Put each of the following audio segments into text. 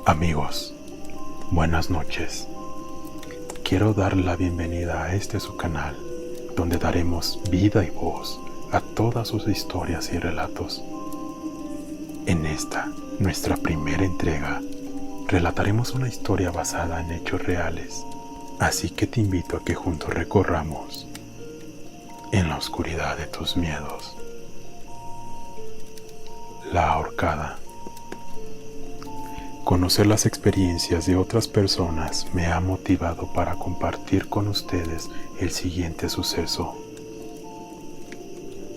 Amigos, buenas noches. Quiero dar la bienvenida a su canal, donde daremos vida y voz a todas sus historias y relatos. En esta, nuestra primera entrega, relataremos una historia basada en hechos reales, así que te invito a que juntos recorramos en la oscuridad de tus miedos. La ahorcada. Conocer las experiencias de otras personas me ha motivado para compartir con ustedes el siguiente suceso.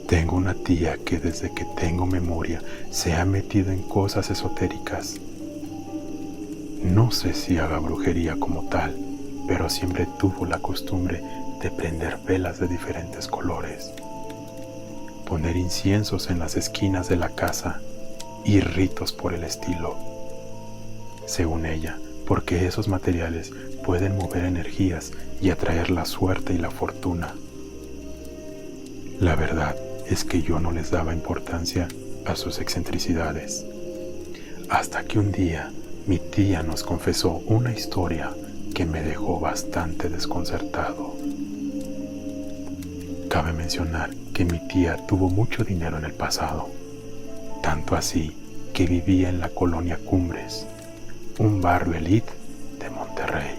Tengo una tía que desde que tengo memoria se ha metido en cosas esotéricas. No sé si haga brujería como tal, pero siempre tuvo la costumbre de prender velas de diferentes colores, poner inciensos en las esquinas de la casa y ritos por el estilo. Según ella, porque esos materiales pueden mover energías y atraer la suerte y la fortuna. La verdad es que yo no les daba importancia a sus excentricidades, hasta que un día mi tía nos confesó una historia que me dejó bastante desconcertado. Cabe mencionar que mi tía tuvo mucho dinero en el pasado, tanto así que vivía en la colonia Cumbres, un barrio elite de Monterrey.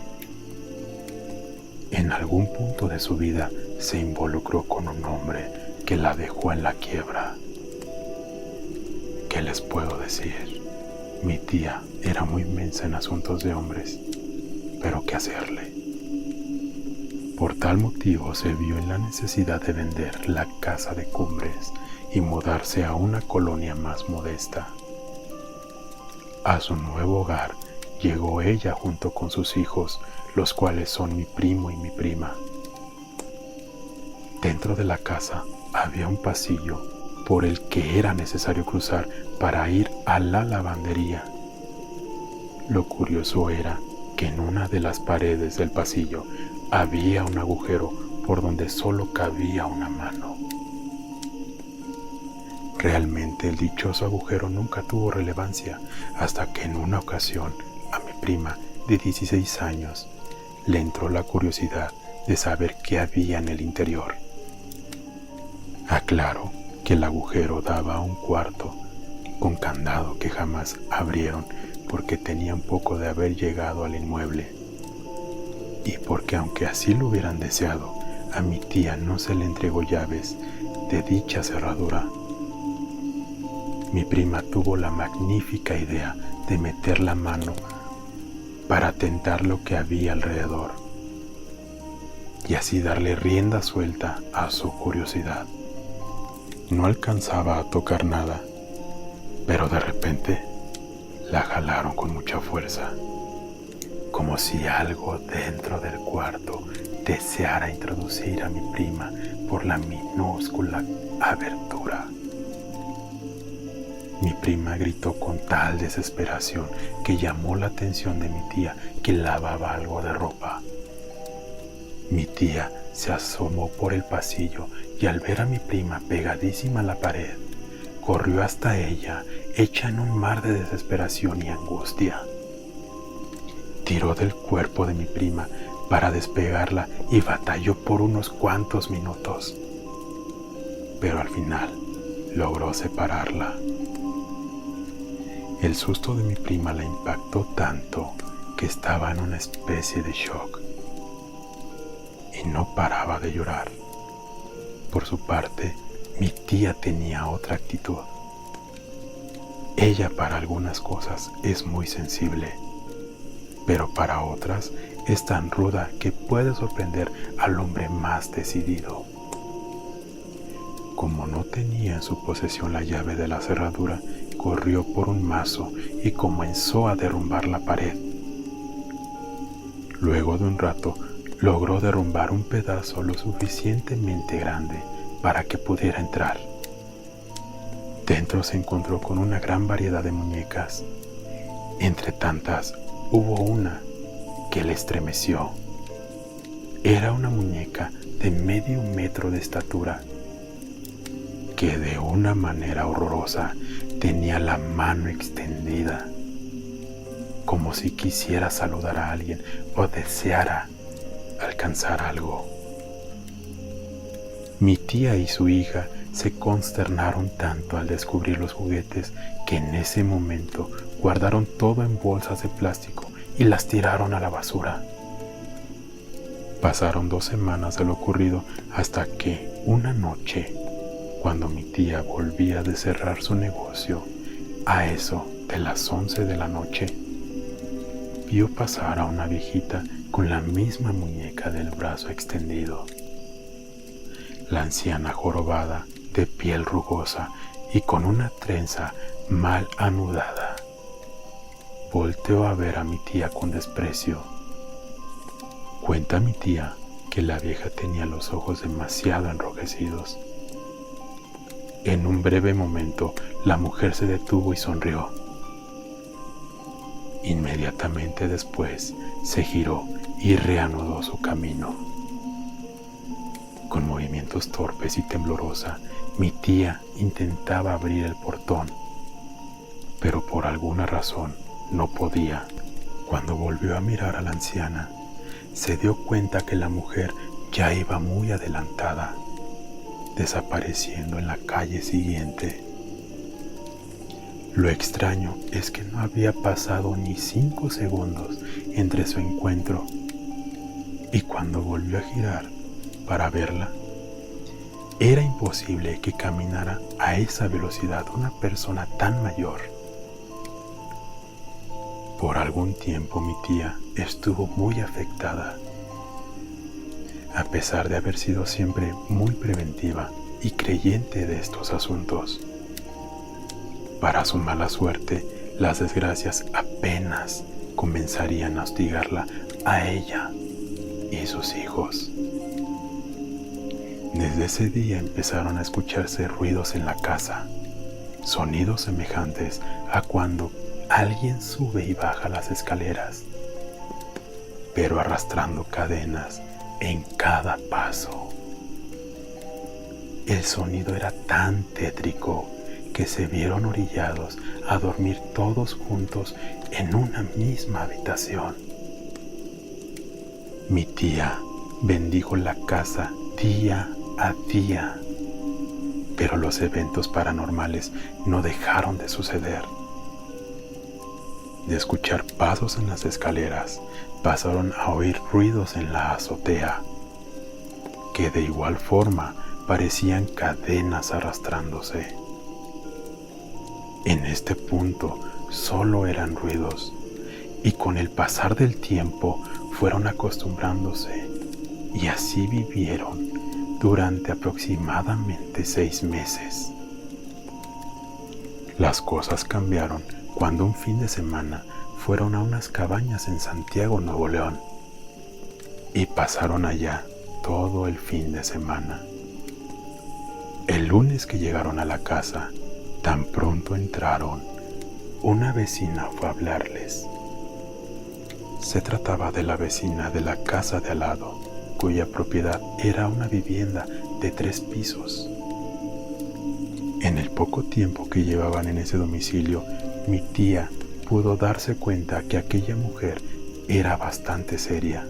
En algún punto de su vida se involucró con un hombre que la dejó en la quiebra. ¿Qué les puedo decir? Mi tía era muy inmensa en asuntos de hombres, pero ¿qué hacerle? Por tal motivo se vio en la necesidad de vender la casa de Cumbres y mudarse a una colonia más modesta. A su nuevo hogar llegó ella junto con sus hijos, los cuales son mi primo y mi prima. Dentro de la casa había un pasillo por el que era necesario cruzar para ir a la lavandería. Lo curioso era que en una de las paredes del pasillo había un agujero por donde solo cabía una mano. Realmente el dichoso agujero nunca tuvo relevancia hasta que en una ocasión a mi prima de 16 años le entró la curiosidad de saber qué había en el interior. Aclaro que el agujero daba a un cuarto con candado que jamás abrieron porque tenían poco de haber llegado al inmueble, y porque aunque así lo hubieran deseado, a mi tía no se le entregó llaves de dicha cerradura. Mi prima tuvo la magnífica idea de meter la mano para tentar lo que había alrededor y así darle rienda suelta a su curiosidad. No alcanzaba a tocar nada, pero de repente la jalaron con mucha fuerza, como si algo dentro del cuarto deseara introducir a mi prima por la minúscula abertura. Mi prima gritó con tal desesperación que llamó la atención de mi tía, que lavaba algo de ropa. Mi tía se asomó por el pasillo y al ver a mi prima pegadísima a la pared, corrió hasta ella, hecha en un mar de desesperación y angustia. Tiró del cuerpo de mi prima para despegarla y batalló por unos cuantos minutos, pero al final logró separarla. El susto de mi prima la impactó tanto que estaba en una especie de shock y no paraba de llorar. Por su parte, mi tía tenía otra actitud. Ella para algunas cosas es muy sensible, pero para otras es tan ruda que puede sorprender al hombre más decidido. Como no tenía en su posesión la llave de la cerradura, corrió por un mazo y comenzó a derrumbar la pared. Luego de un rato, logró derrumbar un pedazo lo suficientemente grande para que pudiera entrar. Dentro se encontró con una gran variedad de muñecas. Entre tantas, hubo una que le estremeció. Era una muñeca de medio metro de estatura, que de una manera horrorosa tenía la mano extendida. como si quisiera saludar a alguien o deseara alcanzar algo. Mi tía y su hija se consternaron tanto al descubrir los juguetes que en ese momento guardaron todo en bolsas de plástico y las tiraron a la basura. Pasaron 2 semanas de lo ocurrido hasta que una noche, cuando mi tía volvía de cerrar su negocio, a eso de las 11 de la noche, vio pasar a una viejita con la misma muñeca del brazo extendido. La anciana jorobada, de piel rugosa y con una trenza mal anudada, volteó a ver a mi tía con desprecio. Cuenta mi tía que la vieja tenía los ojos demasiado enrojecidos. En un breve momento, la mujer se detuvo y sonrió. Inmediatamente después, se giró y reanudó su camino. Con movimientos torpes y temblorosa, mi tía intentaba abrir el portón, pero por alguna razón no podía. Cuando volvió a mirar a la anciana, se dio cuenta que la mujer ya iba muy adelantada, desapareciendo en la calle siguiente. Lo extraño es que no había pasado ni 5 segundos entre su encuentro y cuando volvió a girar para verla, era imposible que caminara a esa velocidad una persona tan mayor. Por algún tiempo mi tía estuvo muy afectada, a pesar de haber sido siempre muy preventiva y creyente de estos asuntos. Para su mala suerte, las desgracias apenas comenzarían a hostigarla a ella y sus hijos. Desde ese día empezaron a escucharse ruidos en la casa, sonidos semejantes a cuando alguien sube y baja las escaleras, pero arrastrando cadenas en cada paso. El sonido era tan tétrico que se vieron orillados a dormir todos juntos en una misma habitación. Mi tía bendijo la casa día a día, pero los eventos paranormales no dejaron de suceder. De escuchar pasos en las escaleras, pasaron a oír ruidos en la azotea, que de igual forma parecían cadenas arrastrándose. En este punto solo eran ruidos, y con el pasar del tiempo fueron acostumbrándose, y así vivieron durante aproximadamente 6 meses. Las cosas cambiaron cuando un fin de semana fueron a unas cabañas en Santiago, Nuevo León, y pasaron allá todo el fin de semana. El lunes que llegaron a la casa, tan pronto entraron, una vecina fue a hablarles. Se trataba de la vecina de la casa de al lado, cuya propiedad era una vivienda de 3 pisos. En el poco tiempo que llevaban en ese domicilio, mi tía pudo darse cuenta que aquella mujer era bastante seria.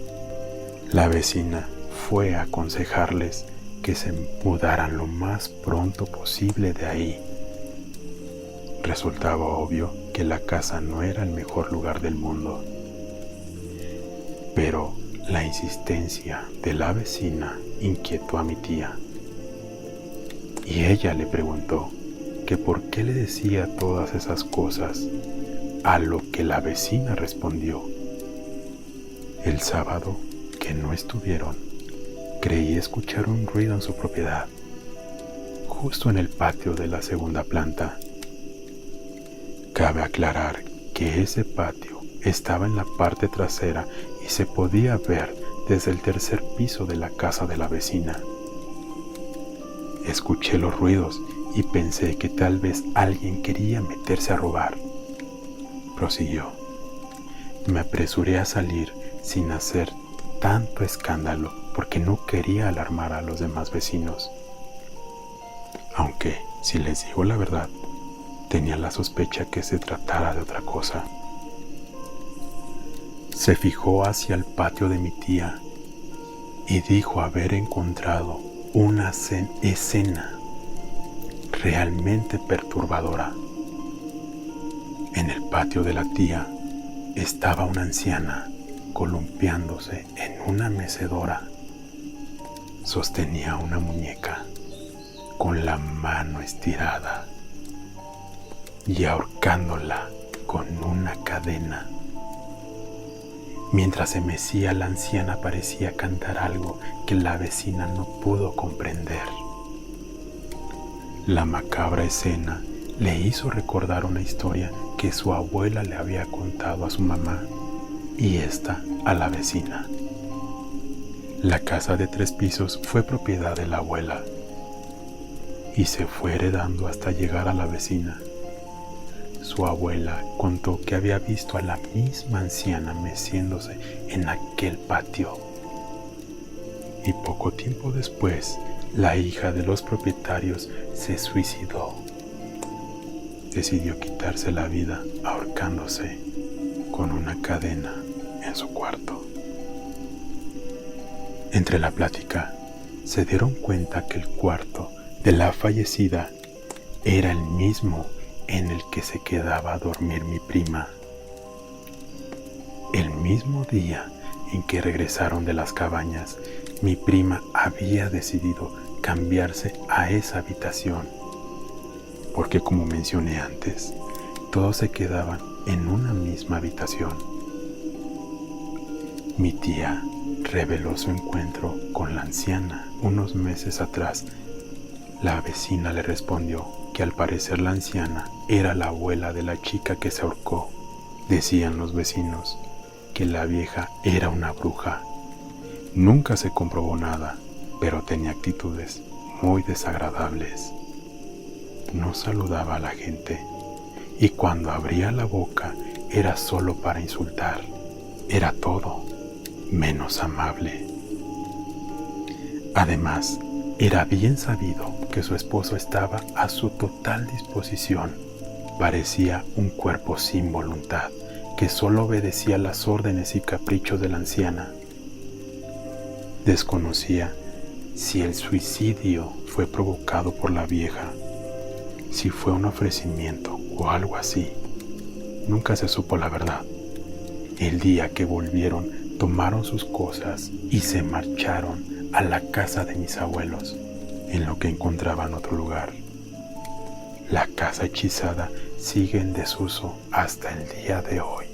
La vecina fue a aconsejarles que se mudaran lo más pronto posible de ahí. Resultaba obvio que la casa no era el mejor lugar del mundo, pero la insistencia de la vecina inquietó a mi tía, y ella le preguntó que por qué le decía todas esas cosas, a lo que la vecina respondió: el sábado que no estuvieron, creí escuchar un ruido en su propiedad, justo en el patio de la 2ª planta. Cabe aclarar que ese patio estaba en la parte trasera y se podía ver desde el 3er piso de la casa de la vecina. Escuché los ruidos y pensé que tal vez alguien quería meterse a robar. Prosiguió. Me apresuré a salir sin hacer tanto escándalo porque no quería alarmar a los demás vecinos. Aunque, si les digo la verdad, tenía la sospecha que se tratara de otra cosa. Se fijó hacia el patio de mi tía y dijo haber encontrado una escena realmente perturbadora. En el patio de la tía estaba una anciana columpiándose en una mecedora. Sostenía una muñeca con la mano estirada y ahorcándola con una cadena. Mientras se mecía, la anciana parecía cantar algo que la vecina no pudo comprender. La macabra escena le hizo recordar una historia que su abuela le había contado a su mamá y esta a la vecina. La casa de 3 pisos fue propiedad de la abuela y se fue heredando hasta llegar a la vecina. Su abuela contó que había visto a la misma anciana meciéndose en aquel patio. Y poco tiempo después, la hija de los propietarios se suicidó. Decidió quitarse la vida ahorcándose con una cadena en su cuarto. Entre la plática, se dieron cuenta que el cuarto de la fallecida era el mismo en el que se quedaba a dormir mi prima. El mismo día en que regresaron de las cabañas, mi prima había decidido cambiarse a esa habitación, porque como mencioné antes, todos se quedaban en una misma habitación. Mi tía reveló su encuentro con la anciana unos meses atrás. La vecina le respondió que al parecer la anciana era la abuela de la chica que se ahorcó. Decían los vecinos que la vieja era una bruja. Nunca se comprobó nada, pero tenía actitudes muy desagradables. No saludaba a la gente y cuando abría la boca era solo para insultar. Era todo menos amable. Además, era bien sabido que su esposo estaba a su total disposición. Parecía un cuerpo sin voluntad, que solo obedecía las órdenes y caprichos de la anciana. Desconocía si el suicidio fue provocado por la vieja, si fue un ofrecimiento o algo así. Nunca se supo la verdad. El día que volvieron, tomaron sus cosas y se marcharon a la casa de mis abuelos, en lo que encontraban otro lugar. La casa hechizada sigue en desuso hasta el día de hoy.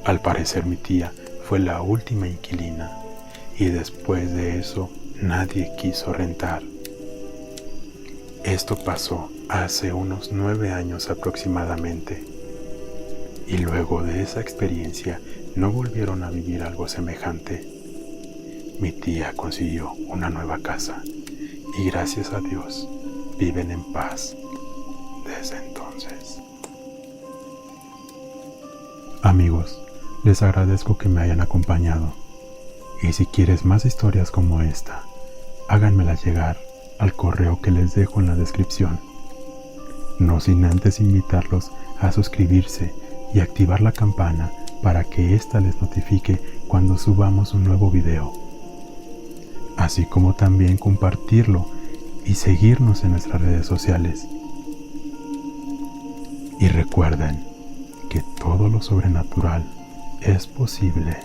Al parecer mi tía fue la última inquilina y después de eso nadie quiso rentar. Esto pasó hace unos 9 años aproximadamente y luego de esa experiencia no volvieron a vivir algo semejante. Mi tía consiguió una nueva casa y gracias a Dios viven en paz desde entonces. Amigos, les agradezco que me hayan acompañado y si quieres más historias como esta, háganmelas llegar al correo que les dejo en la descripción. No sin antes invitarlos a suscribirse y activar la campana para que ésta les notifique cuando subamos un nuevo video, así como también compartirlo y seguirnos en nuestras redes sociales. Y recuerden que todo lo sobrenatural es posible.